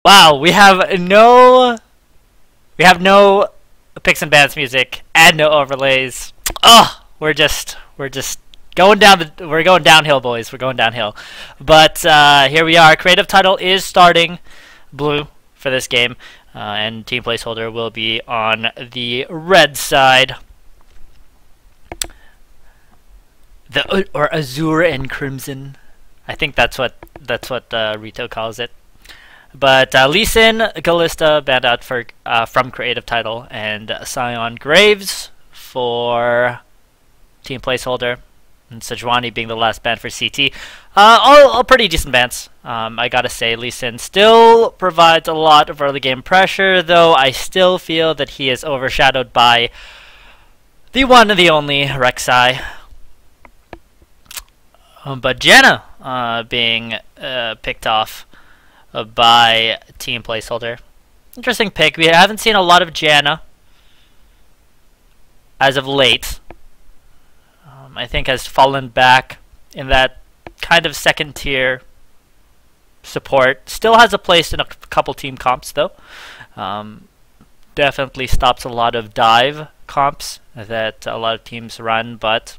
Wow, we have no picks and bans music and no overlays. Oh, we're just we're going downhill, boys. We're going downhill. But here we are. Creative title is starting blue for this game, and team placeholder will be on the red side. Or azure and crimson. I think that's what Rito calls it. But Lee Sin, Galista banned out for from creative title, and Sion Graves for team placeholder, and Sejuani being the last ban for CT. All pretty decent bans. I gotta say, Lee Sin still provides a lot of early game pressure, though I still feel that he is overshadowed by the one and the only Rek'Sai. But Janna being picked off by team placeholder. Interesting pick. We haven't seen a lot of Janna as of late. I think has fallen back in that kind of second tier support. Still has a place in a couple team comps though. Definitely stops a lot of dive comps that a lot of teams run, but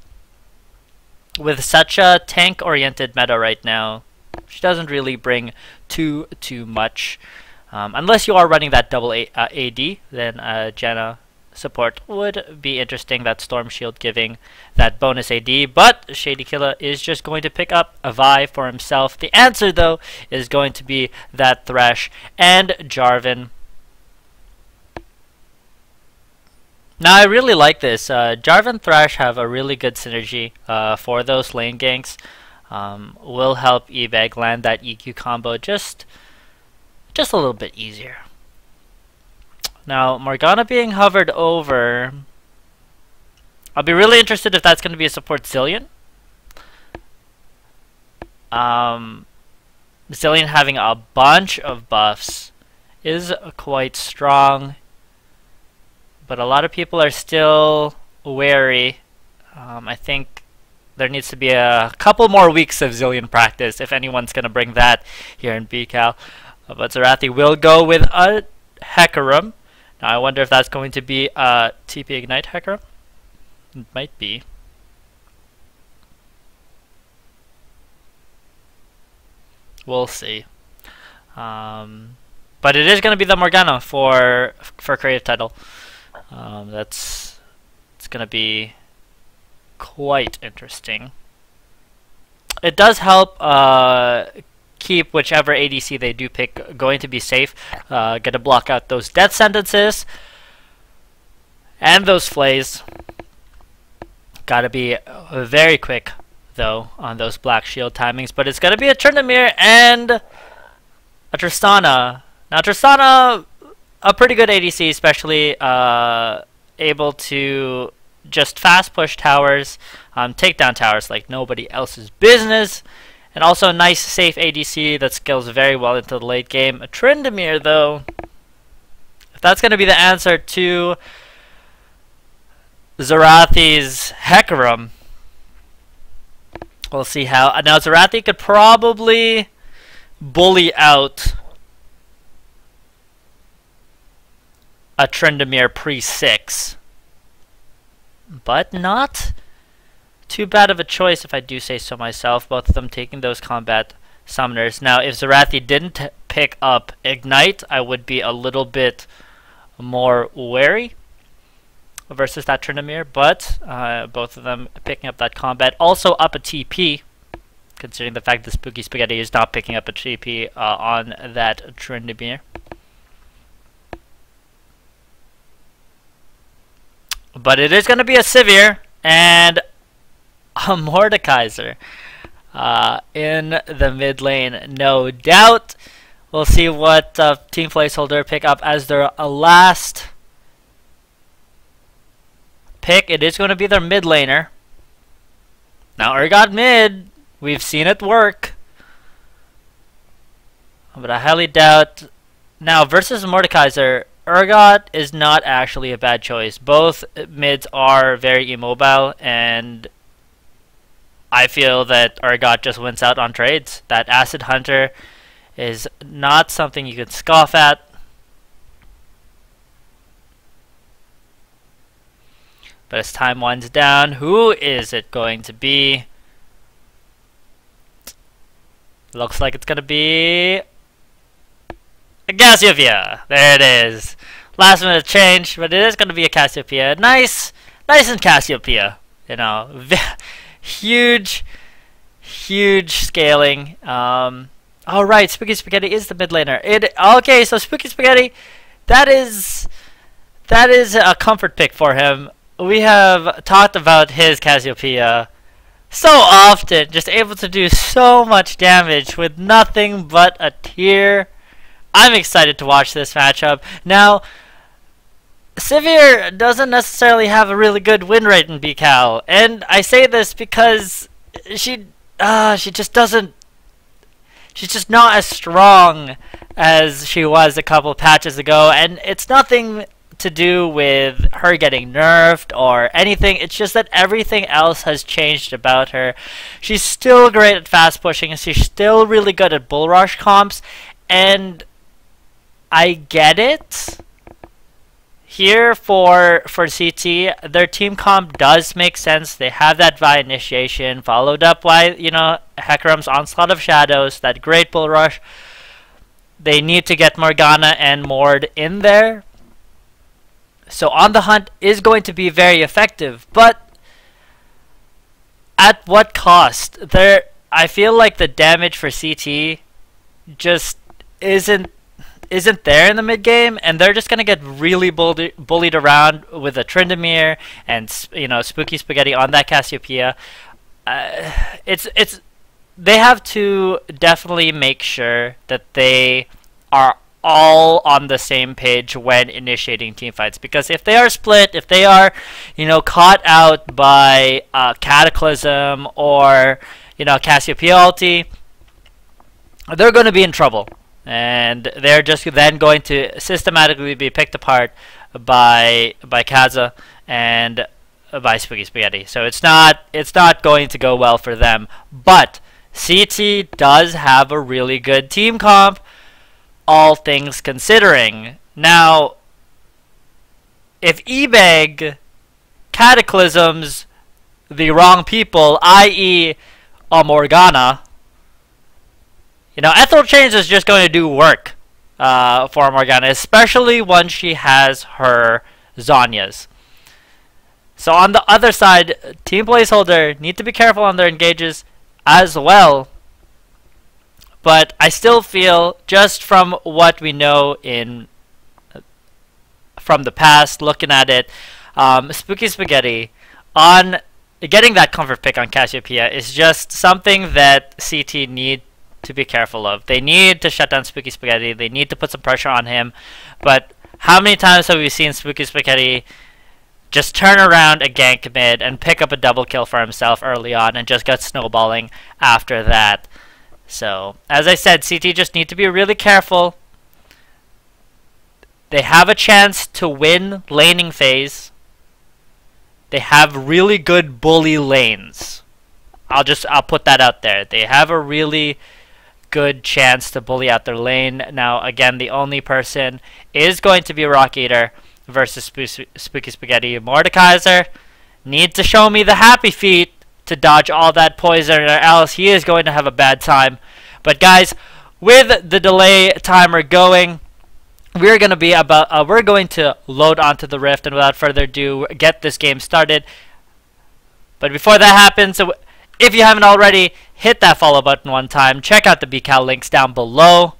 with such a tank-oriented meta right now, she doesn't really bring too much. Unless you are running that double AD, then Janna support would be interesting. That Storm Shield giving that bonus AD, but Shady Killa is just going to pick up a Vi for himself. The answer, though, is going to be that Thresh and Jarvan. Now, I really like this. Jarvan Thresh have a really good synergy for those lane ganks. Will help eBag land that EQ combo just a little bit easier. Now, Morgana being hovered over, I'll be really interested if that's going to be a support Zilean. Zilean having a bunch of buffs is quite strong, but a lot of people are still wary. I think there needs to be a couple more weeks of Zilean practice if anyone's going to bring that here in BCal. But Zerathi will go with a Hecarim. Now I wonder if that's going to be a TP Ignite Hecarim. It might be. We'll see. But it is going to be the Morgana for creative title. It's going to be quite interesting. It does help keep whichever ADC they do pick going to be safe. Get to block out those death sentences and those flays. Gotta be very quick though on those black shield timings, but it's gonna be a Tryndamere and a Tristana. Now Tristana, a pretty good ADC, especially able to just fast push towers, take down towers like nobody else's business, and also a nice safe ADC that scales very well into the late game. A Tryndamere though, if that's going to be the answer to Zerathi's Hecarim, we'll see how. Now Zerathi could probably bully out a Tryndamere pre-6, but not too bad of a choice if I do say so myself, both of them taking those combat summoners. Now if Zerathi didn't pick up Ignite, I would be a little bit more wary versus that Tryndamere, but both of them picking up that combat. Also up a TP, considering the fact that Spooky Spaghetti is not picking up a TP on that Tryndamere. But it is going to be a Sivir and a Mordekaiser in the mid lane, no doubt. We'll see what team placeholder pick up as their last pick. It is going to be their mid laner. Now Urgot mid, we've seen it work, but I highly doubt. Now versus Mordekaiser, Urgot is not actually a bad choice. Both mids are very immobile, and I feel that Urgot just wins out on trades. That Acid Hunter is not something you can scoff at. But as time winds down, who is it going to be? Looks like it's going to be a Cassiopeia. There it is. Last minute change, but it is going to be a Cassiopeia. Nice and Cassiopeia. You know, huge scaling. Oh right, Spooky Spaghetti is the mid laner. Okay, so Spooky Spaghetti, that is a comfort pick for him. We have talked about his Cassiopeia so often, just able to do so much damage with nothing but a tear. I'm excited to watch this matchup. Now, Sivir doesn't necessarily have a really good win rate in BCAL, and I say this because she just doesn't. She's just not as strong as she was a couple patches ago, and it's nothing to do with her getting nerfed or anything. It's just that everything else has changed about her. She's still great at fast pushing, and she's still really good at bull rush comps, and I get it. Here for CT, their team comp does make sense. They have that Vi initiation, followed up by, you know, Hecarim's Onslaught of Shadows, that great bull rush. They need to get Morgana and Mord in there. So On the Hunt is going to be very effective, but at what cost? I feel like the damage for CT just isn't there in the mid game, and they're just gonna get really bullied around with a Tryndamere and, you know, Spooky Spaghetti on that Cassiopeia. They have to definitely make sure that they are all on the same page when initiating team fights, because if they are split, if they are, you know, caught out by Cataclysm or, you know, Cassiopeia ulti, they're going to be in trouble, and they're just then going to systematically be picked apart by Kaza and by Spooky Spaghetti. So it's not going to go well for them. But CT does have a really good team comp, all things considering. Now, if eBay Cataclysms the wrong people, i.e. a Morgana, you know, Ethel Chains is just going to do work for Morgana, especially once she has her Zhonya's. So on the other side, Team Placeholder need to be careful on their engages as well. But I still feel, just from what we know from the past, looking at it, Spooky Spaghetti on getting that comfort pick on Cassiopeia is just something that CT need to be careful of. They need to shut down Spooky Spaghetti. They need to put some pressure on him. But how many times have we seen Spooky Spaghetti just turn around a gank mid and pick up a double kill for himself early on and just get snowballing after that? So, as I said, CT just need to be really careful. They have a chance to win laning phase. They have really good bully lanes. I'll put that out there. They have a really good chance to bully out their lane. Now, again, the only person is going to be Rock Eater versus Spooky Spaghetti. Mordekaiser needs to show me the happy feet to dodge all that poison, or else he is going to have a bad time. But guys, with the delay timer going, we're going to load onto the Rift, and without further ado, get this game started. But before that happens, if you haven't already, hit that follow button one time. Check out the BCal links down below,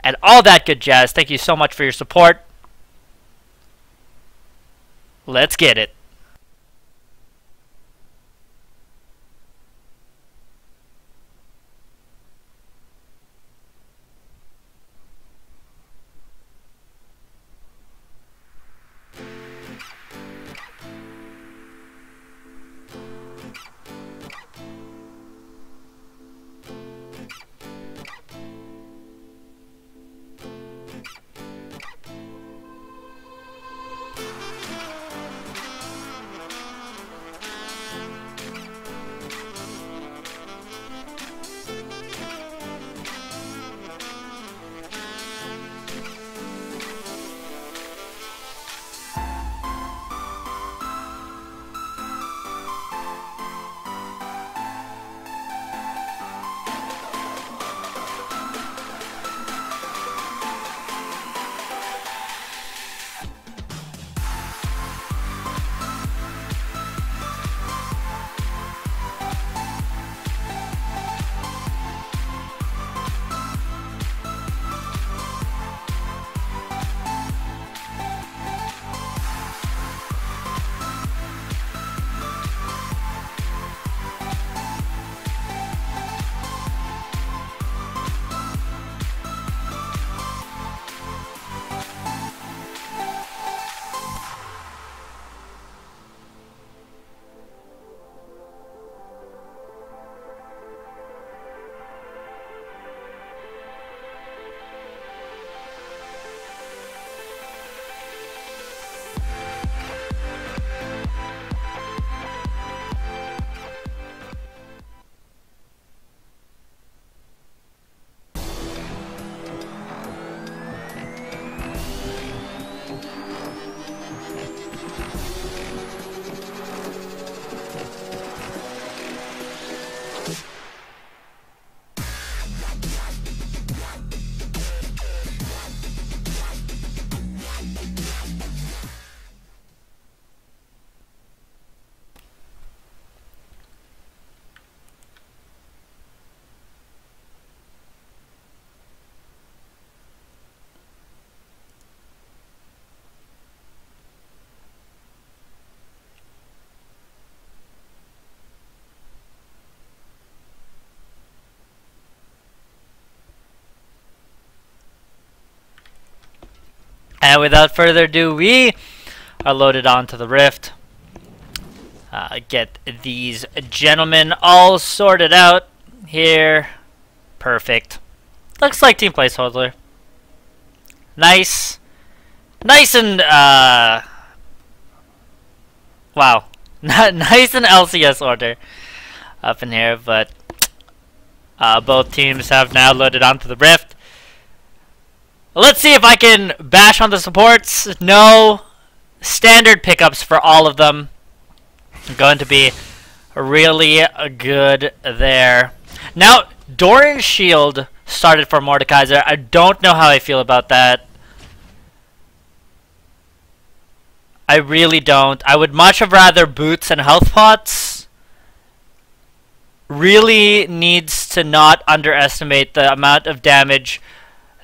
and all that good jazz. Thank you so much for your support. Let's get it. And without further ado, we are loaded onto the Rift. Get these gentlemen all sorted out here. Perfect. Looks like team placeholder. Nice. Nice and, wow. Nice and LCS order up in here, but both teams have now loaded onto the Rift. Let's see if I can bash on the supports. No standard pickups for all of them. Going to be really good there. Now, Doran's shield started for Mordekaiser. I don't know how I feel about that. I really don't. I would much have rather boots and health pots. Really needs to not underestimate the amount of damage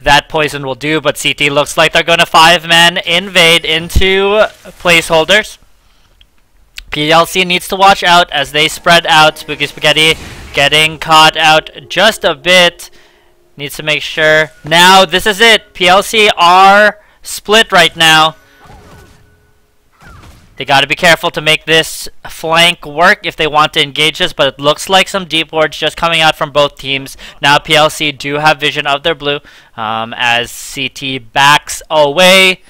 that poison will do, but CT looks like they're going to 5-man invade into placeholders. PLC needs to watch out as they spread out. Spooky Spaghetti getting caught out just a bit. Needs to make sure. Now, this is it. PLC are split right now. They got to be careful to make this flank work if they want to engage this, but it looks like some deep wards just coming out from both teams. Now PLC do have vision of their blue as CT backs away.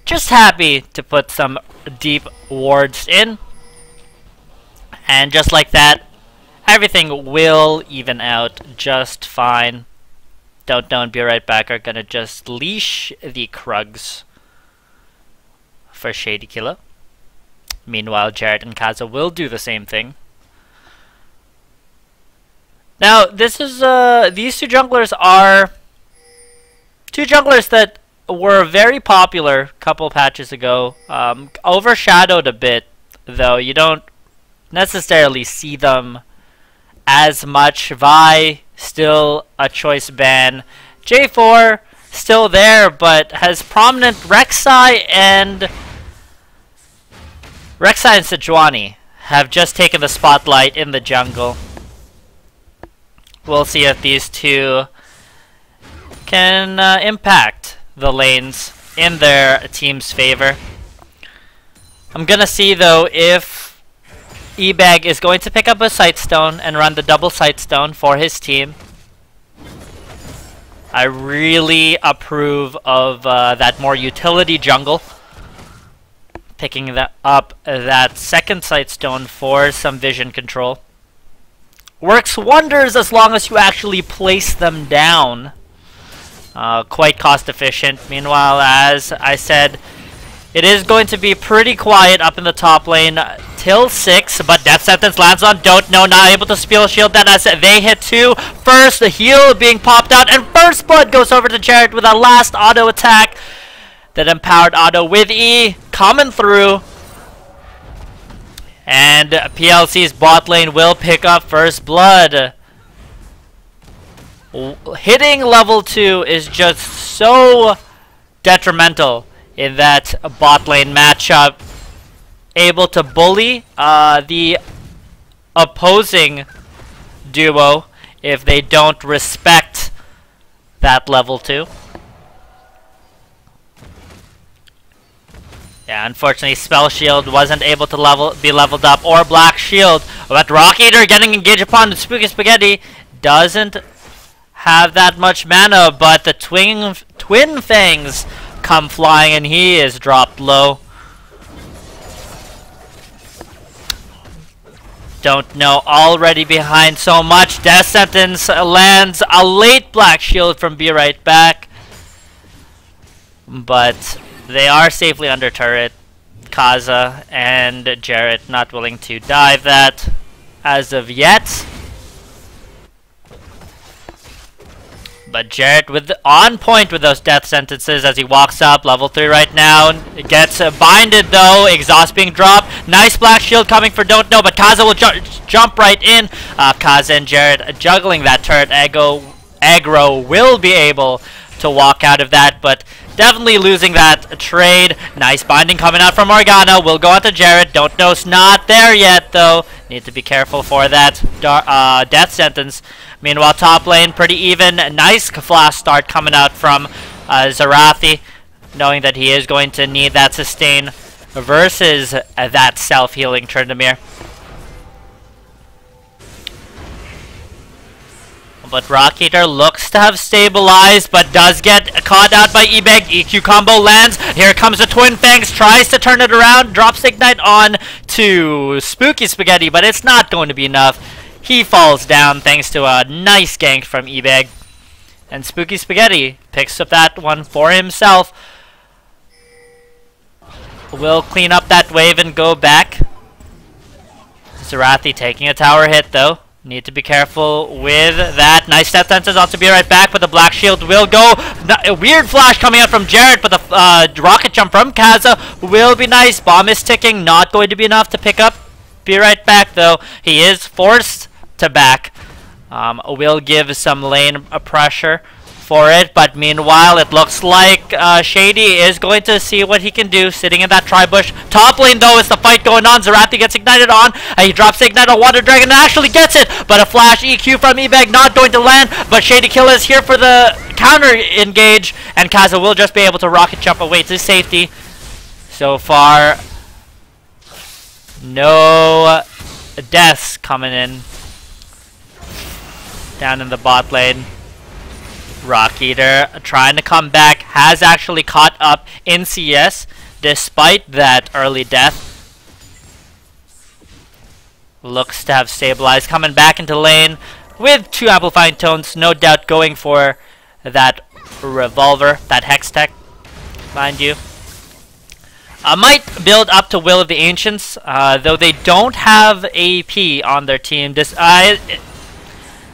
Just happy to put some deep wards in. And just like that, everything will even out just fine. Don't know and be right back are going to just leash the Krugs for Shady Killer. Meanwhile, Jarrett and Kaza will do the same thing. Now, this is these two junglers are two junglers that were very popular a couple patches ago. Overshadowed a bit, though. You don't necessarily see them as much. Vi still a choice ban. J4 still there, but has prominent Rek'Sai and Sejuani have just taken the spotlight in the jungle. We'll see if these two can impact the lanes in their team's favor. I'm gonna see though if eBag is going to pick up a Sightstone and run the double Sightstone for his team. I really approve of that more utility jungle. Picking that second Sightstone for some vision control. Works wonders as long as you actually place them down. Quite cost efficient. Meanwhile, as I said, it is going to be pretty quiet up in the top lane till 6, but Death Sentence lands on Don't Know, not able to spill shield that as they hit 2. First, the heal being popped out, and First Blood goes over to Jarrett with a last auto attack. That empowered auto with E coming through. And PLC's bot lane will pick up First Blood. Hitting level 2 is just so detrimental in that bot lane matchup. Able to bully the opposing duo if they don't respect that level 2. Yeah, unfortunately, Spell Shield wasn't able to be leveled up, or Black Shield. But Rock Eater getting engaged upon Spooky Spaghetti doesn't have that much mana, but the Twin Fangs come flying, and he is dropped low. Don't Know already behind so much. Death Sentence lands a late Black Shield from Be Right Back, but they are safely under turret. Kaza and Jarrett not willing to dive that as of yet. But Jarrett on point with those death sentences as he walks up. Level 3 right now. Gets binded though. Exhaust being dropped. Nice Black Shield coming for Don't Know, but Kaza will jump right in. Kaza and Jarrett juggling that turret. Aggro will be able to walk out of that, but definitely losing that trade. Nice binding coming out from Morgana. Will go out to Jarrett. Don't Know's not there yet, though. Need to be careful for that death sentence. Meanwhile, top lane, pretty even. Nice flash start coming out from Zarathi. knowing that he is going to need that sustain versus that self-healing Tryndamere. But Rock Eater looks to have stabilized, but does get caught out by Ebeg. EQ combo lands. Here comes the Twin Fangs, tries to turn it around, drops Ignite on to Spooky Spaghetti, but it's not going to be enough. He falls down thanks to a nice gank from Ebeg. And Spooky Spaghetti picks up that one for himself. Will clean up that wave and go back. Zerathi taking a tower hit though. Need to be careful with that. Nice step senses on to be right back, but the Black Shield will go. A weird flash coming out from Jared, but the rocket jump from Kaza will be nice. Bomb is ticking, not going to be enough to pick up. Be right back though. He is forced to back. Will give some lane pressure for it, but meanwhile it looks like Shady is going to see what he can do sitting in that tri-bush. Top lane though is the fight going on. Zerathi gets ignited on. He drops the ignite on Water Dragon and actually gets it, but a flash EQ from Ebeg not going to land, but Shady Killer is here for the counter engage, and Kaza will just be able to rocket jump away to safety. So far, no deaths coming in down in the bot lane. Rock Eater trying to come back, has actually caught up in CS despite that early death. Looks to have stabilized, coming back into lane with 2 amplifying tones, no doubt going for that revolver, that hex tech, mind you. Might build up to Will of the Ancients, though they don't have AP on their team. Despite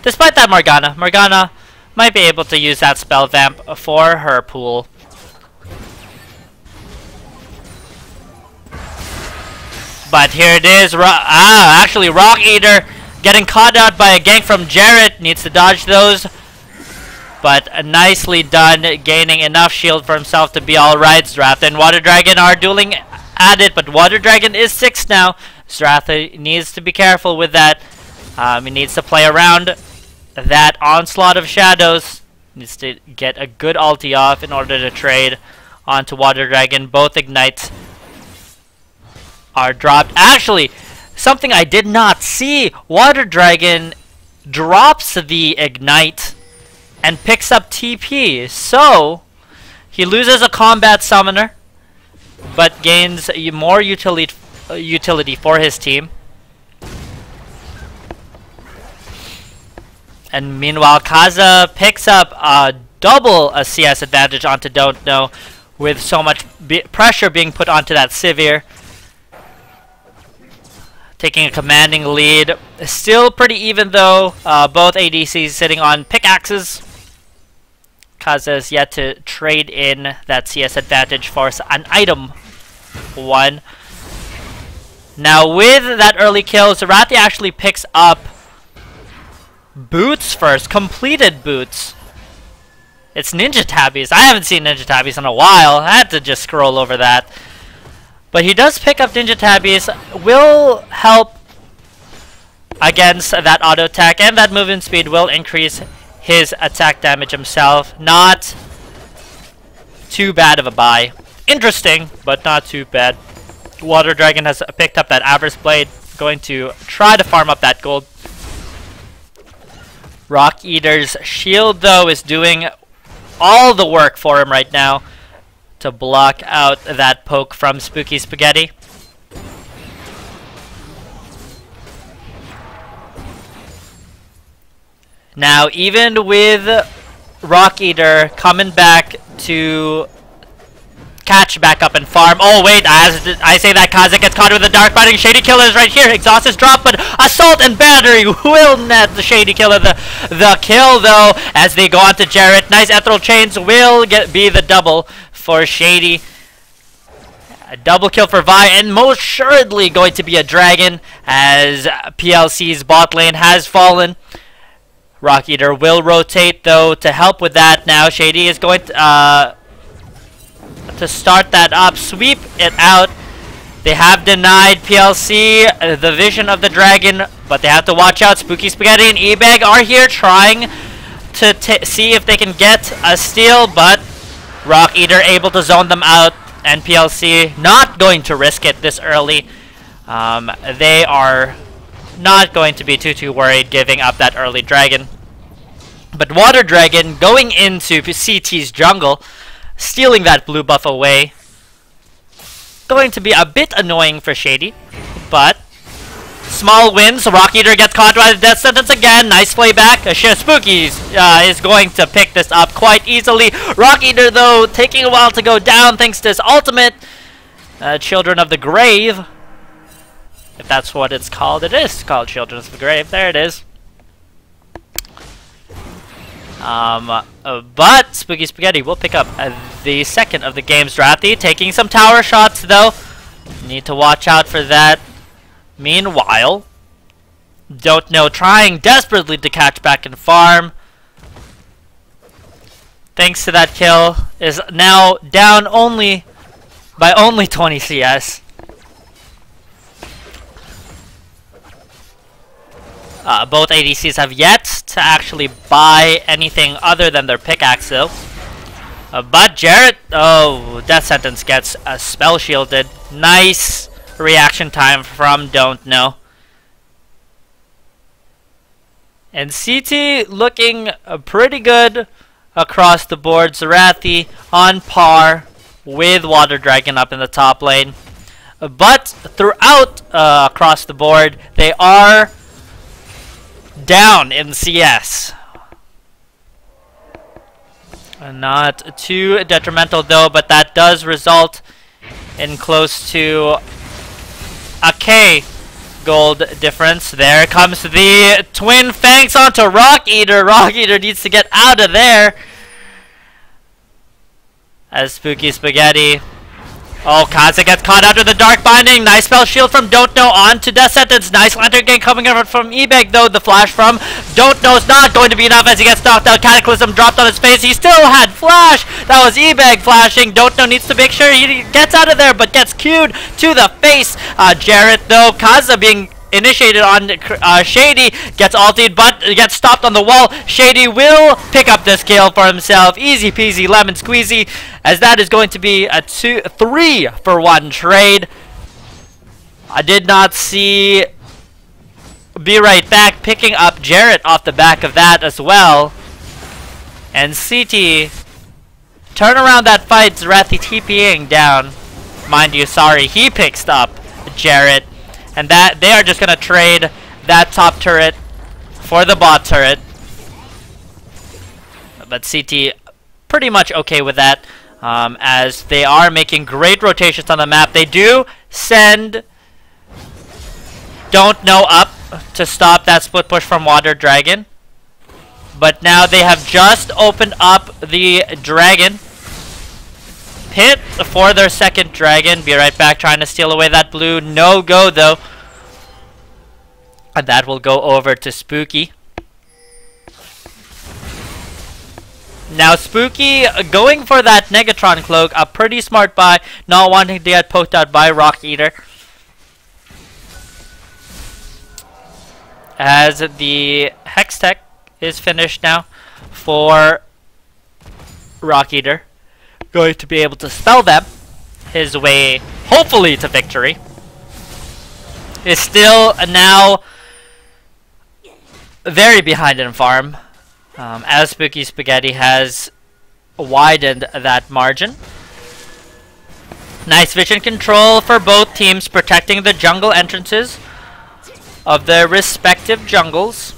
that Morgana might be able to use that spell vamp for her pool. But here it is. Actually, Rock Eater getting caught out by a gank from Jarrett. Needs to dodge those. But nicely done, gaining enough shield for himself to be alright. Zerath and Water Dragon are dueling at it, but Water Dragon is 6 now. Zerath needs to be careful with that. He needs to play around that onslaught of shadows. Needs to get a good ulti off in order to trade onto Water Dragon. Both ignites are dropped. Actually, something I did not see. Water Dragon drops the ignite and picks up TP. So he loses a combat summoner, but gains more utility for his team. And meanwhile, Kaza picks up double a CS advantage onto Don't Know, with so much pressure being put onto that Sivir. Taking a commanding lead. Still pretty even though, both ADCs sitting on pickaxes. Kaza is yet to trade in that CS advantage for an item 1. Now with that early kill, Zerathi actually picks up boots first, completed boots. It's Ninja Tabbies. I haven't seen Ninja Tabbies in a while. I had to just scroll over that. But he does pick up Ninja Tabbies. Will help against that auto attack, and that movement speed will increase his attack damage himself. Not too bad of a buy. Interesting, but not too bad. Water Dragon has picked up that Avarice Blade. Going to try to farm up that gold. Rock Eater's shield, though, is doing all the work for him right now to block out that poke from Spooky Spaghetti. Now, even with Rock Eater coming back to catch back up and farm. Oh wait, as I say that, Kaza gets caught with the Dark Biting. Shady Killer is right here. Exhaust is dropped, but Assault and Battery will net the Shady Killer the kill though, as they go on to Jarrett. Nice Ethereal Chains will be the double for Shady. A double kill for Vi, and most assuredly going to be a dragon, as PLC's bot lane has fallen. Rock Eater will rotate though to help with that. Now Shady is going to start that up, sweep it out. They have denied PLC the vision of the dragon, but they have to watch out. Spooky Spaghetti and Ebeg are here trying to see if they can get a steal, but Rock Eater able to zone them out, and PLC not going to risk it this early. They are not going to be too worried giving up that early dragon. But Water Dragon going into CT's jungle, stealing that blue buff away. Going to be a bit annoying for Shady, but small wins. Rock Eater gets caught by the death sentence again. Nice playback. Spooky is going to pick this up quite easily. Rock Eater, though, taking a while to go down thanks to his ultimate. Children of the Grave. If that's what it's called. It is called Children of the Grave. There it is. But Spooky Spaghetti will pick up the second of the game's Wrathy. Taking some tower shots, though. Need to watch out for that. Meanwhile, Don't Know trying desperately to catch back and farm. Thanks to that kill, is now down by only 20 CS. Both ADCs have yet to actually buy anything other than their pickaxe, though. But Jarrett, Death Sentence gets spell shielded. Nice reaction time from Don't Know. And CT looking pretty good across the board. Zerathi on par with Water Dragon up in the top lane. But throughout across the board, they are down in CS. Not too detrimental though, but that does result in close to a K gold difference. There comes the Twin Fangs onto Rock Eater. Rock Eater needs to get out of there. As Spooky Spaghetti. Oh, Kaza gets caught under the Dark Binding. Nice spell shield from Don't Know on to Death Sentence. Nice Lantern Gang coming over from Ebeg, though. The flash from Don't Know is not going to be enough as he gets knocked out. Cataclysm dropped on his face. He still had flash. That was Ebeg flashing. Don't Know needs to make sure he gets out of there, but gets queued to the face. Jarrett, though. Kaza being initiated on Shady, gets ulted but gets stopped on the wall. Shady will pick up this kill for himself. Easy peasy lemon squeezy, as that is going to be a 3-for-1 trade. I did not see Be Right Back picking up Jarrett off the back of that as well. And CT turn around that fight. Zerathi TPing down. Mind you, sorry, he picks up Jarrett. And that they are just going to trade that top turret for the bot turret. But CT pretty much okay with that, as they are making great rotations on the map. They do send Don't Know up to stop that split push from Water Dragon. But now they have just opened up the Dragon pit for their second dragon. Be Right Back trying to steal away that blue. No go though. And that will go over to Spooky. Now Spooky going for that Negatron cloak. A pretty smart buy. Not wanting to get poked out by Rock Eater. As the Hex Tech is finished now for Rock Eater. Going to be able to spell them his way, hopefully, to victory. Is still now very behind in farm, as Spooky Spaghetti has widened that margin. Nice vision control for both teams, protecting the jungle entrances of their respective jungles.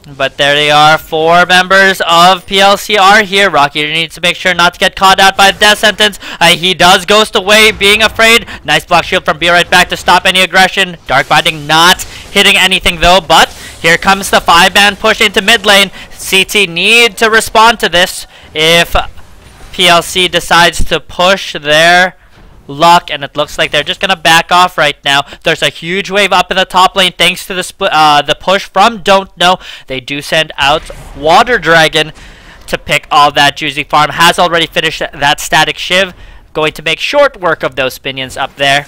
But there they are. 4 members of PLC are here. Rock Eater needs to make sure not to get caught out by the Death Sentence. He does ghost away, being afraid. Nice block shield from Be Right Back to stop any aggression. Dark Binding not hitting anything though, but here comes the 5-man push into mid lane. CT need to respond to this if PLC decides to push their luck, and it looks like they're just gonna back off right now. There's a huge wave up in the top lane thanks to the push from Don't Know. They do send out Water Dragon to pick all that juicy farm. Has already finished that static shiv, going to make short work of those minions up there.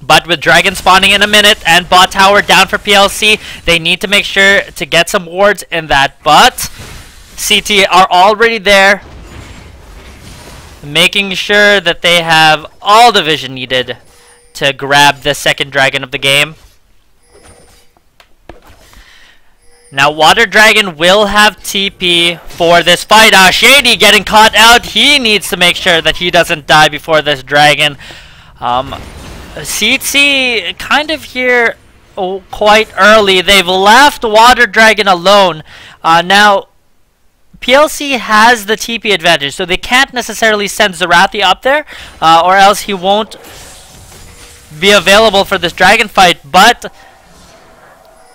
But with Dragon spawning in a minute and bot tower down for PLC, they need to make sure to get some wards in that. But CT are already there. making sure that they have all the vision needed to grab the second dragon of the game. Now Water Dragon will have TP for this fight. Shady getting caught out. He needs to make sure that he doesn't die before this dragon. CT kind of here quite early. They've left Water Dragon alone. Now PLC has the TP advantage, so they can't necessarily send Zerathi up there, or else he won't be available for this dragon fight. But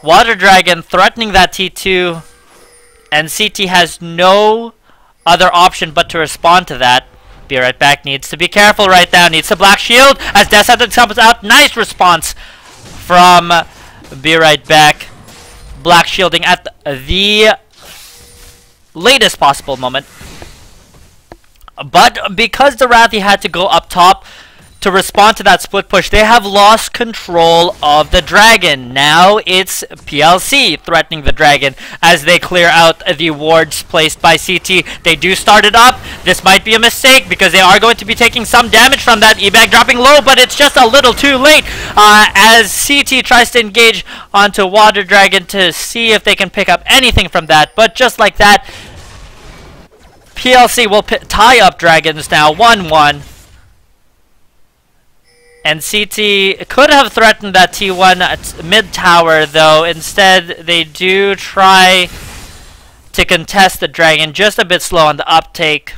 Water Dragon threatening that T2, and CT has no other option but to respond to that. Be Right Back needs to be careful right now. Needs a Black Shield as Death Sentence comes out. Nice response from Be Right Back. Black Shielding at the latest possible moment. But because the Zerathi had to go up top to respond to that split push, they have lost control of the dragon. Now it's PLC threatening the dragon as they clear out the wards placed by CT. They do start it up. This might be a mistake because they are going to be taking some damage from that. E-Bag dropping low, but it's just a little too late as CT tries to engage onto Water Dragon to see if they can pick up anything from that. But just like that, PLC will tie up dragons now 1-1. And CT could have threatened that T1 at mid-tower, though. Instead, they do try to contest the dragon, just a bit slow on the uptake.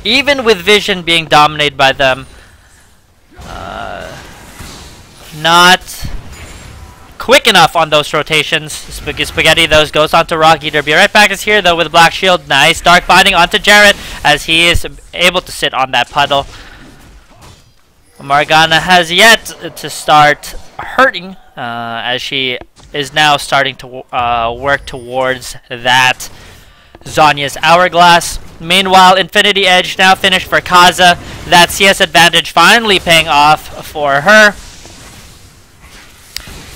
Even with vision being dominated by them. Not quick enough on those rotations. Spaghetti, those goes on to Rock Eater. Be Right Back is here, though, with Black Shield. Nice Dark Binding onto Jarrett as he is able to sit on that puddle. Morgana has yet to start hurting as she is now starting to work towards that Zhonya's Hourglass. Meanwhile, Infinity Edge now finished for Kaza. That CS advantage finally paying off for her.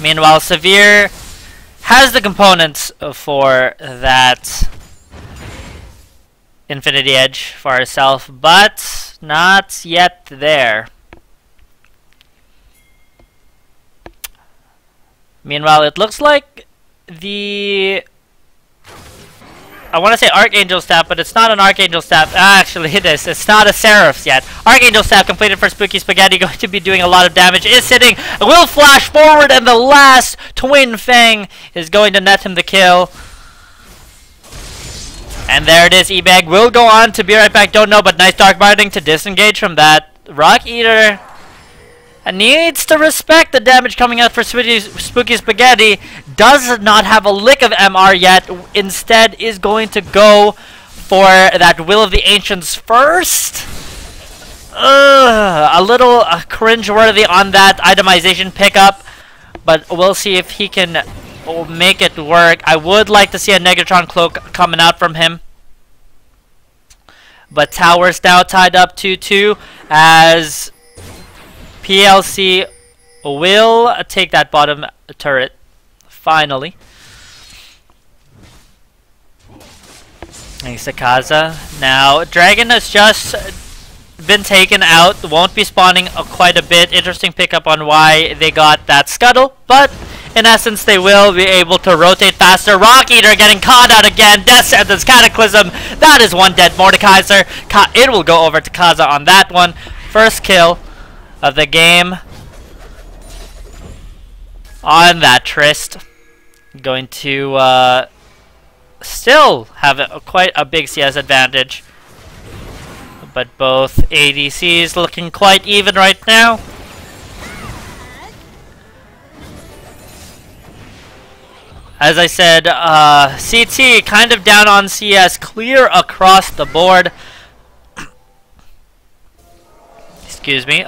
Meanwhile, Severe has the components for that Infinity Edge for herself, but not yet there. Meanwhile, it looks like the... I want to say Archangel Staff, but it's not an Archangel Staff. Actually, it is. It's not a Seraph's yet. Archangel Staff completed for Spooky Spaghetti. Going to be doing a lot of damage. Is sitting. Will flash forward, and the last Twin Fang is going to net him the kill. And there it is. E-Bag will go on to Be Right Back. Don't know, but nice Dark Binding to disengage from that. Rock Eater needs to respect the damage coming out for Spooky Spaghetti. Does not have a lick of MR yet. Instead is going to go for that Will of the Ancients first. A little cringe-worthy on that itemization pickup, but we'll see if he can make it work. I would like to see a Negatron Cloak coming out from him. But Tower's now tied up 2-2 as PLC will take that bottom turret, finally. Thanks to Kaza. Now, Dragon has just been taken out. Won't be spawning quite a bit. Interesting pickup on why they got that Scuttle, but in essence, they will be able to rotate faster. Rock Eater getting caught out again. Death Sentence, Cataclysm. That is one dead Mordekaiser. It will go over to Kaza on that one. First kill of the game on that Trist. Going to still have quite a big CS advantage, but both ADCs looking quite even right now. As I said, CT kind of down on CS, clear across the board. Excuse me.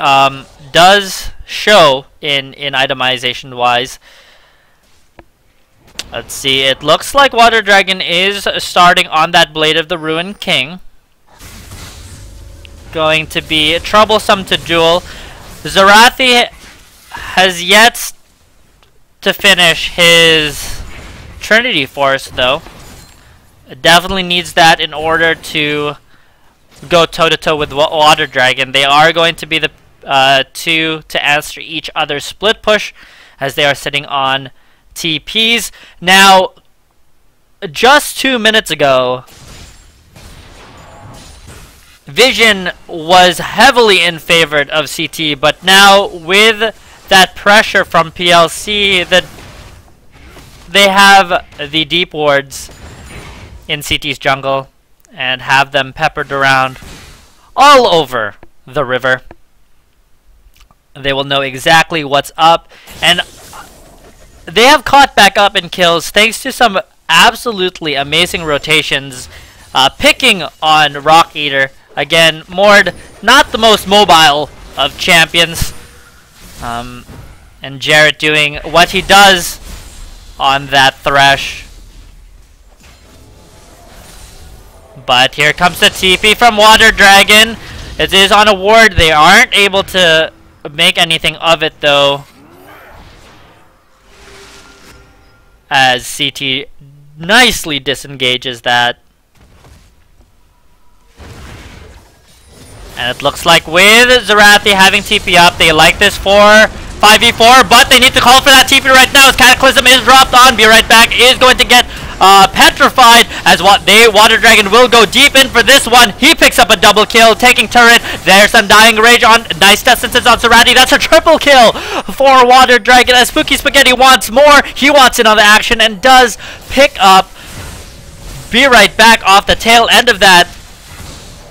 Does show in itemization wise. Let's see. It looks like Water Dragon is starting on that Blade of the Ruined King. Going to be troublesome to duel. Zerathi has yet to finish his Trinity Force, though. definitely needs that in order to go toe-to-toe with Water Dragon. They are going to be the two to answer each other's split push, as they are sitting on TPs. Now, just 2 minutes ago, Vision was heavily in favor of CT, but now with that pressure from PLC, that they have the deep wards in CT's jungle and have them peppered around all over the river. They will know exactly what's up, and they have caught back up in kills thanks to some absolutely amazing rotations, picking on Rock Eater. Again, Mord, not the most mobile of champions, and Jarrett doing what he does on that Thresh. But here comes the TP from Water Dragon. It is on a ward. They aren't able to make anything of it though, as CT nicely disengages that. And it looks like with Zerathi having TP up, they like this for 5v4, but they need to call for that TP right now as Cataclysm is dropped on. Be Right Back is going to get petrified, as Water Dragon will go deep in for this one. He picks up a double kill, taking turret. There's some Dying Rage on. Nice distances on Zerathi. That's a triple kill for Water Dragon, as Spooky Spaghetti wants more. He wants in on the action and does pick up Be Right Back off the tail end of that,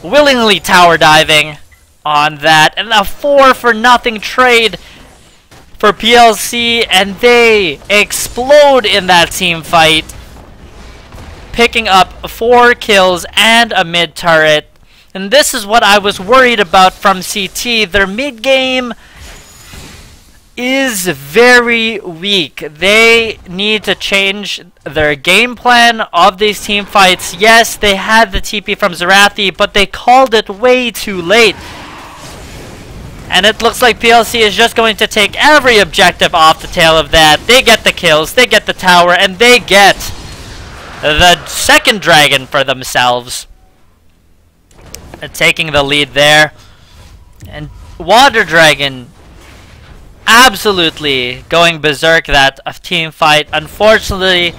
willingly tower diving on that, and a 4-for-0 trade for PLC, and they explode in that team fight, picking up 4 kills and a mid turret. And this is what I was worried about from CT. Their mid game is very weak. They need to change their game plan of these team fights. Yes, they had the TP from Zerathi, but they called it way too late. And it looks like PLC is just going to take every objective off the tail of that. They get the kills, they get the tower, and they get the second dragon for themselves, taking the lead there. And Water Dragon absolutely going berserk that team fight. Unfortunately,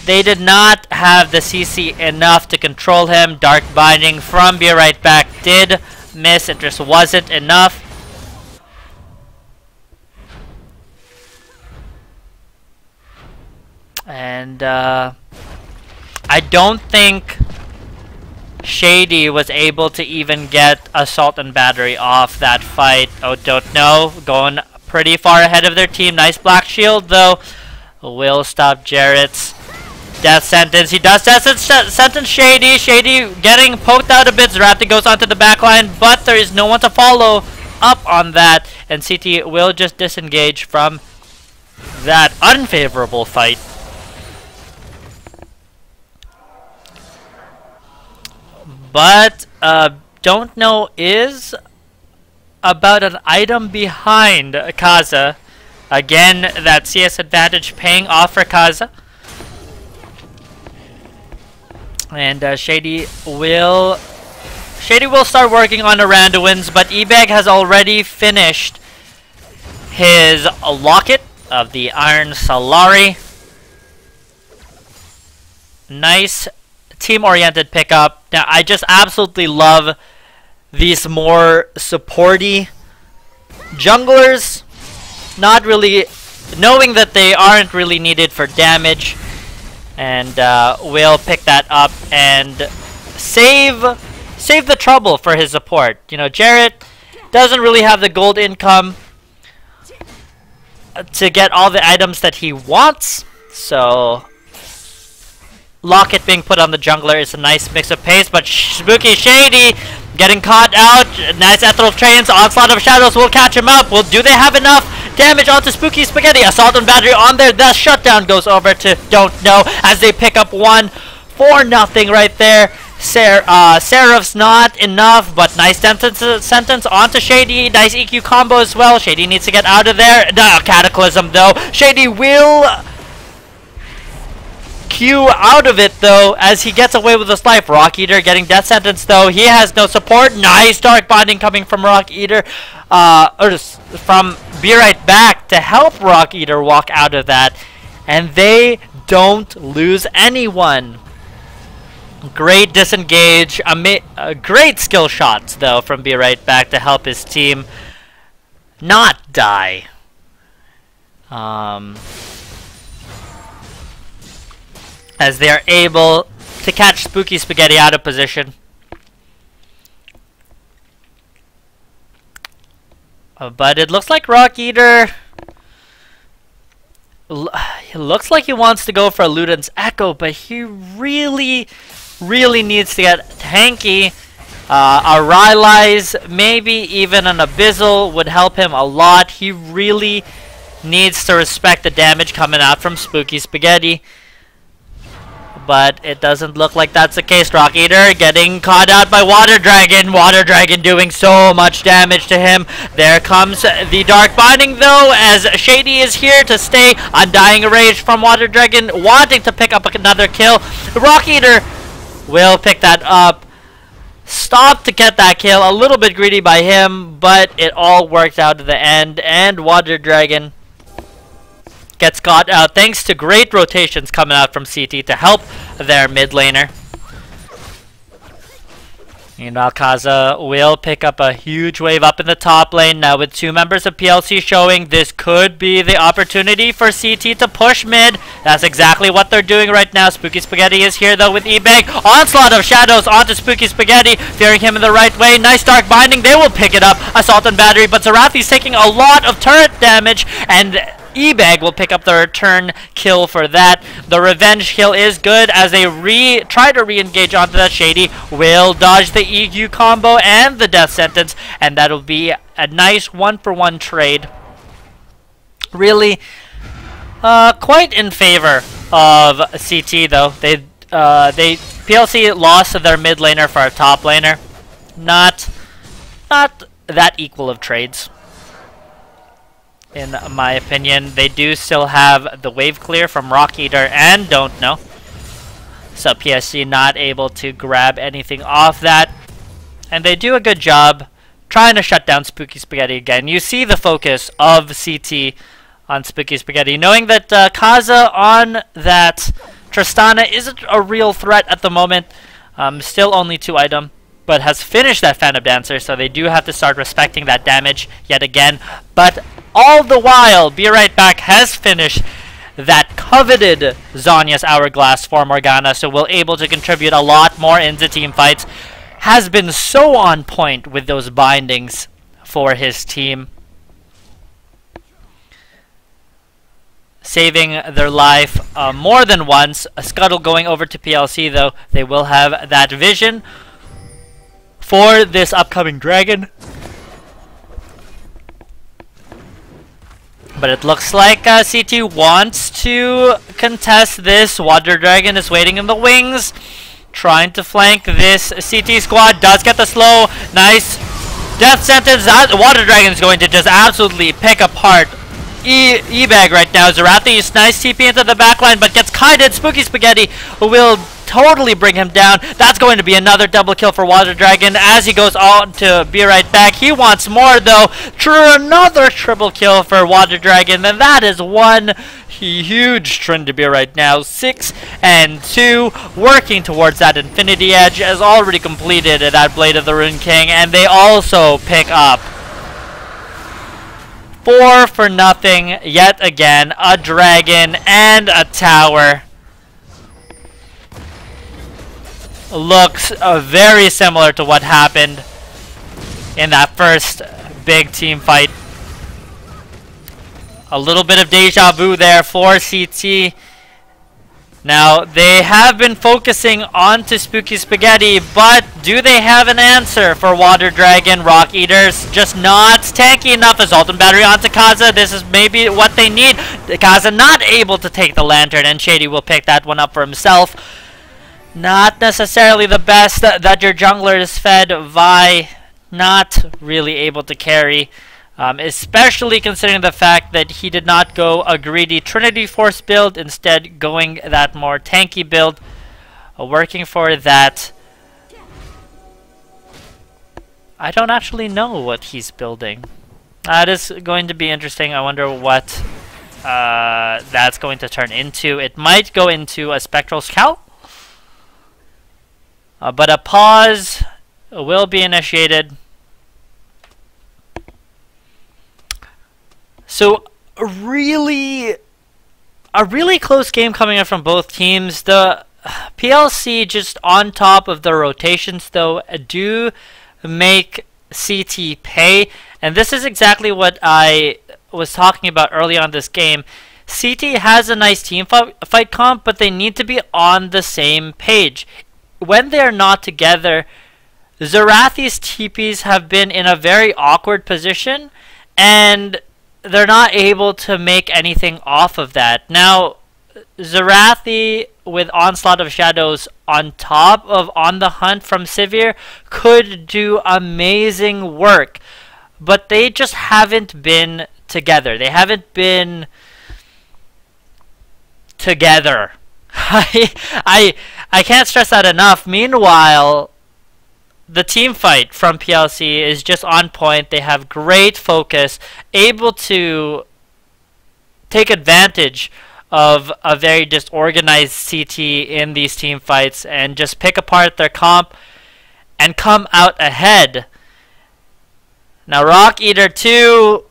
they did not have the CC enough to control him. Dark Binding from Be Right Back did miss. It just wasn't enough. And I don't think Shady was able to even get Assault and Battery off that fight. Oh, don't know. Going pretty far ahead of their team. Nice Black Shield, though. Will stop Jarrett's death sentence. He does death sentence Shady. Shady getting poked out a bit. Zerathi goes onto the backline, but there is no one to follow up on that. And CT will just disengage from that unfavorable fight. But don't know is about an item behind Kaza. Again, that CS advantage paying off for Kaza. And Shady will start working on Aranduins, but Ebeg has already finished his locket of the Iron Solari. Nice team-oriented pickup. Now, I just absolutely love these more supporty junglers, not really knowing that they aren't really needed for damage, and will pick that up and save the trouble for his support. You know, Jarrett doesn't really have the gold income to get all the items that he wants, so Locket being put on the jungler is a nice mix of pace, but Spooky Shady getting caught out. Nice Ethereal Trains. Onslaught of Shadows will catch him up. Well, do they have enough damage onto Spooky Spaghetti? Assault and Battery on there. The shutdown goes over to Don't Know as they pick up 1-for-0 right there. Seraph's not enough, but nice sentence onto Shady. Nice EQ combo as well. Shady needs to get out of there. No, Cataclysm though. Shady will Q out of it though as he gets away with his life. Rock Eater getting death sentence though. He has no support. Nice dark binding coming from Rock Eater, or from Be Right Back to help Rock Eater walk out of that, and they don't lose anyone. Great disengage, great skill shots though from Be Right Back to help his team not die. As they are able to catch Spooky Spaghetti out of position. But it looks like Rock Eater, it looks like he wants to go for a Luden's Echo, but he really needs to get tanky. A Rylai's, maybe even an Abyssal would help him a lot. He really needs to respect the damage coming out from Spooky Spaghetti. But it doesn't look like that's the case. Rock Eater getting caught out by Water Dragon. Water Dragon doing so much damage to him. There comes the Dark Binding though, as Shady is here to stay. Undying Rage from Water Dragon, wanting to pick up another kill. Rock Eater will pick that up. Stop to get that kill. A little bit greedy by him, but it all worked out at the end. And Water Dragon gets caught out thanks to great rotations coming out from CT to help their mid laner. Meanwhile, Kaza will pick up a huge wave up in the top lane. Now with 2 members of PLC showing, this could be the opportunity for CT to push mid. That's exactly what they're doing right now. Spooky Spaghetti is here though with eBay. Onslaught of Shadows onto Spooky Spaghetti, fearing him in the right way. Nice Dark Binding, they will pick it up. Assault and Battery, but Zarathi's taking a lot of turret damage, and E-Bag will pick up the return kill for that. The revenge kill is good as they try to re-engage onto that. Shady will dodge the EQ combo and the death sentence, and that'll be a nice 1-for-1 trade. Really, quite in favor of CT though. They PLC lost their mid laner for a top laner. Not that equal of trades. In my opinion, they do still have the wave clear from Rock Eater and Don't Know. So PSG not able to grab anything off that. And they do a good job trying to shut down Spooky Spaghetti again. You see the focus of CT on Spooky Spaghetti, knowing that Kaza on that Tristana isn't a real threat at the moment. Still only 2 item, but has finished that Phantom Dancer, so they do have to start respecting that damage yet again. But all the while, Be Right Back has finished that coveted Zhonya's Hourglass for Morgana, so will able to contribute a lot more into team fights. Has been so on point with those bindings for his team. Saving their life more than once. A Scuttle going over to PLC though. They will have that vision for this upcoming dragon. But it looks like CT wants to contest this. Water Dragon is waiting in the wings, trying to flank this CT squad. Does get the slow. Nice death sentence. Water Dragon is going to just absolutely pick apart E-Bag right now. Zarathi, nice TP into the backline, but gets kited. Spooky Spaghetti will totally bring him down. That's going to be another double kill for Water Dragon as he goes on to Be Right Back. He wants more though. Another triple kill for Water Dragon, and that is one huge trend to be right now. 6 and 2, working towards that Infinity Edge, has already completed that Blade of the Rune King, and they also pick up 4 for nothing yet again. A dragon and a tower. Looks very similar to what happened in that first big team fight. A little bit of deja vu there for CT. Now, they have been focusing onto Spooky Spaghetti, but do they have an answer for Water Dragon? Rock Eaters just not tanky enough. Assault and Battery onto Kaza. This is maybe what they need. Kaza not able to take the Lantern, and Shady will pick that one up for himself. Not necessarily the best that your jungler is fed. Vi not really able to carry Especially considering the fact that he did not go a greedy Trinity Force build, instead going that more tanky build, working for that. I don't actually know what he's building. That is going to be interesting. I wonder what that's going to turn into. It might go into a Spectral Scout, but a pause will be initiated. So a really close game coming up from both teams. The PLC just on top of the rotations though do make CT pay, and this is exactly what I was talking about early on this game. CT has a nice team fight comp, but they need to be on the same page. When they're not together, Zarathi's TPs have been in a very awkward position, and they're not able to make anything off of that. Now, Zarathi with Onslaught of Shadows on top of On the Hunt from Sivir could do amazing work, but they just haven't been together. They haven't been together. I can't stress that enough. Meanwhile, the team fight from PLC is just on point. They have great focus, able to take advantage of a very disorganized CT in these team fights and just pick apart their comp and come out ahead. Now Rock Eater 2,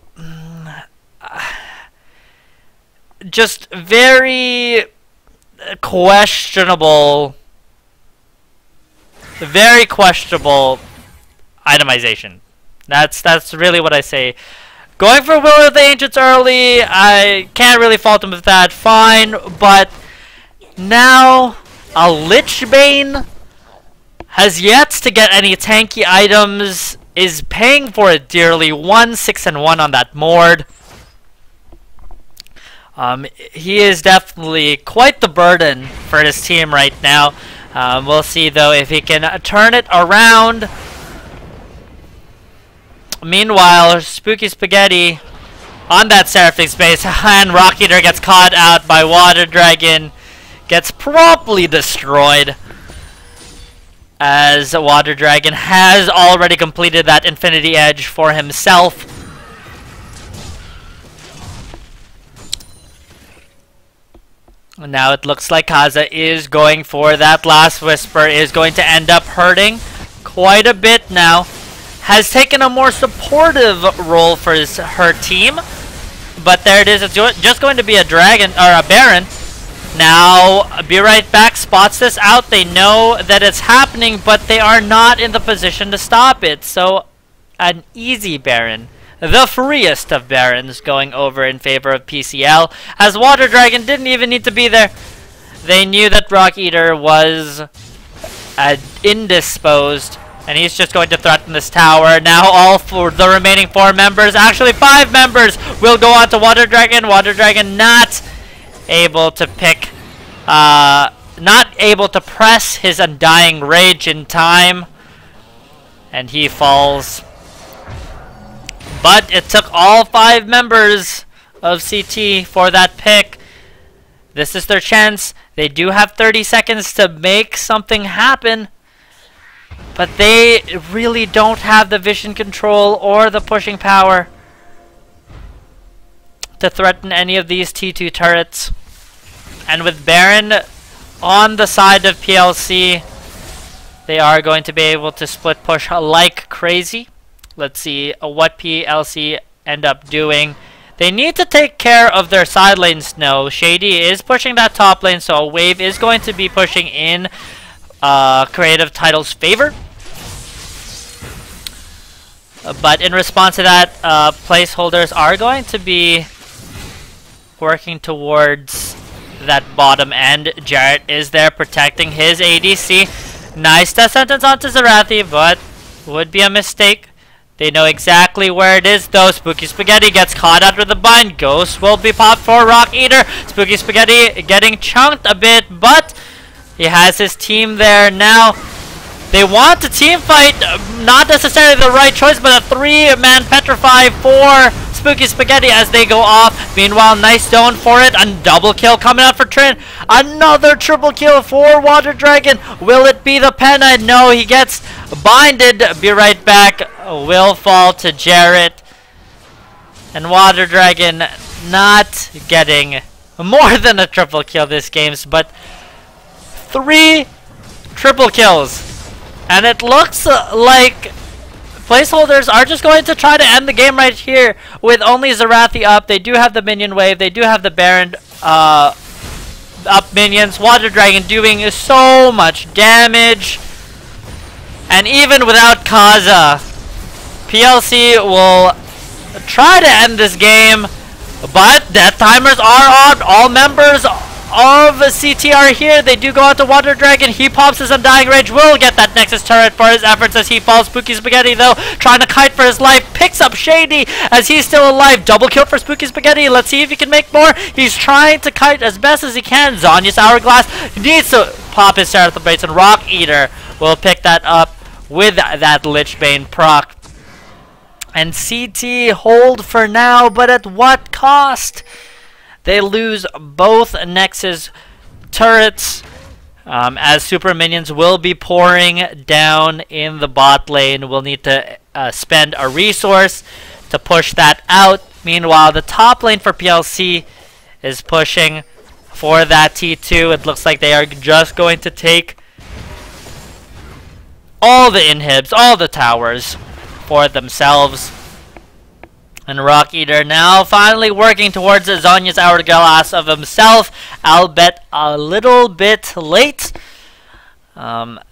just very questionable itemization. That's really what I say. Going for Will of the Ancients early, I can't really fault him with that. Fine, but now a Lichbane has yet to get any tanky items, is paying for it dearly. 1-6-1 on that Mord. He is definitely quite the burden for his team right now. We'll see though if he can turn it around. Meanwhile, Spooky Spaghetti on that Seraphim space, and Rock Eater gets caught out by Water Dragon, gets promptly destroyed, as Water Dragon has already completed that Infinity Edge for himself. Now it looks like Kaza is going for that last Whisper, is going to end up hurting quite a bit now. Has taken a more supportive role for her team, but there it is. It's just going to be a Dragon or a Baron. Now, Be Right Back spots this out. They know that it's happening, but they are not in the position to stop it. So, an easy Baron, the freest of Barons, going over in favor of PCL, as Water Dragon didn't even need to be there. They knew that Rock Eater was indisposed, and he's just going to threaten this tower. Now all for the remaining 4 members, actually 5 members, will go on to Water Dragon. Water Dragon not able to pick, not able to press his Undying Rage in time, and he falls. But it took all 5 members of CT for that pick. This is their chance. They do have 30 seconds to make something happen, but they really don't have the vision control or the pushing power to threaten any of these T2 turrets. And with Baron on the side of PLC, they are going to be able to split push like crazy. Let's see what PLC end up doing. They need to take care of their side lanes now. Shady is pushing that top lane, so a wave is going to be pushing in Creative Title's favor. But in response to that, placeholders are going to be working towards that bottom end. Jarrett is there protecting his ADC. Nice death sentence onto Zarathi, but would be a mistake. They know exactly where it is though. Spooky Spaghetti gets caught out with the bind. Ghost will be popped for Rock Eater. Spooky Spaghetti getting chunked a bit, but he has his team there now. They want to team fight, not necessarily the right choice, but a 3-man petrify for Spooky Spaghetti as they go off. Meanwhile, nice zone for it. A double kill coming out for Trin. Another triple kill for Water Dragon. Will it be the Penna? No, he gets binded. Be right back. Will fall to Jarrett. And Water Dragon not getting more than a triple kill this game, but 3 triple kills. And it looks like placeholders are just going to try to end the game right here with only Zerathi up. They do have the minion wave. They do have the Baron up minions. Water Dragon doing so much damage. And even without Kaza, PLC will try to end this game. But death timers are on. All members of CT are here. They do go out to Water Dragon. He pops his Undying Rage. Will get that Nexus turret for his efforts as he falls. Spooky Spaghetti, though, trying to kite for his life. Picks up Shady as he's still alive. Double kill for Spooky Spaghetti. Let's see if he can make more. He's trying to kite as best as he can. Zhonya's Hourglass needs to pop his Seraphim Bates, and Rock Eater will pick that up with that Lichbane proc. And CT hold for now, but at what cost? They lose both Nexus turrets as super minions will be pouring down in the bot lane. We'll need to spend a resource to push that out. Meanwhile, the top lane for PLC is pushing for that T2. It looks like they are just going to take all the inhibs, all the towers for themselves. And Rock Eater now finally working towards Zhonya's Hourglass of himself, albeit a little bit late.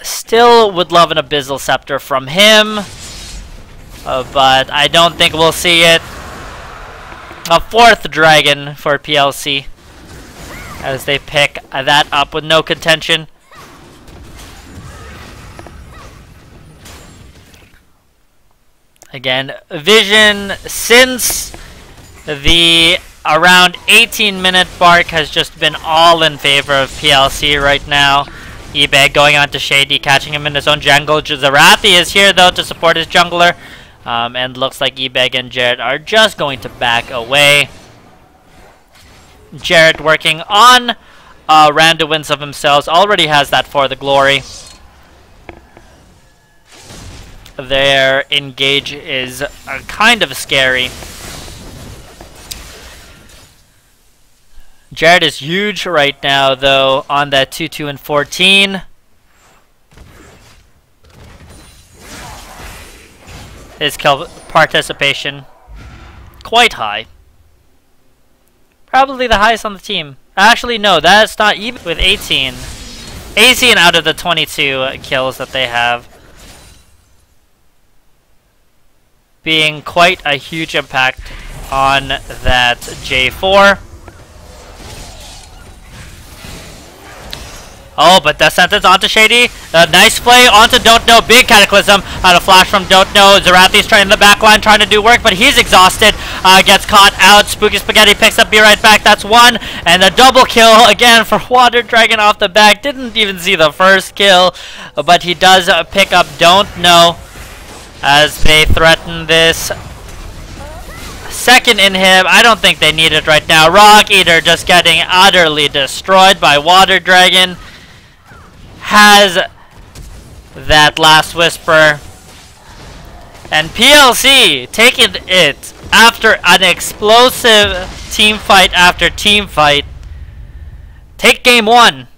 Still would love an Abyssal Scepter from him, but I don't think we'll see it. A 4th dragon for PLC as they pick that up with no contention. Again, Vision, since the around 18-minute mark, has just been all in favor of PLC right now. eBay going on to Shady, catching him in his own jungle. Zerathi is here, though, to support his jungler. And looks like eBay and Jarrett are just going to back away. Jarrett working on Randuin's of themselves. Already has that for the glory. Their engage is kind of scary. Jared is huge right now, though, on that 2-2 and 14. His kill participation quite high. Probably the highest on the team. Actually, no, that's not even with 18. 18 out of the 22 kills that they have. Being quite a huge impact on that J4. Oh, but the sentence onto Shady. Nice play onto Don't Know. Big Cataclysm on a flash from Don't Know. Zerathi's trying in the back line, trying to do work, but he's exhausted. Gets caught out. Spooky Spaghetti picks up Be Right Back. That's 1. And a double kill again for Water Dragon off the back. Didn't even see the first kill, but he does pick up Don't Know as they threaten this second inhib. I don't think they need it right now. Rock Eater just getting utterly destroyed by Water Dragon. Has that last whisper. And PLC taking it after an explosive team fight after team fight. Take game 1.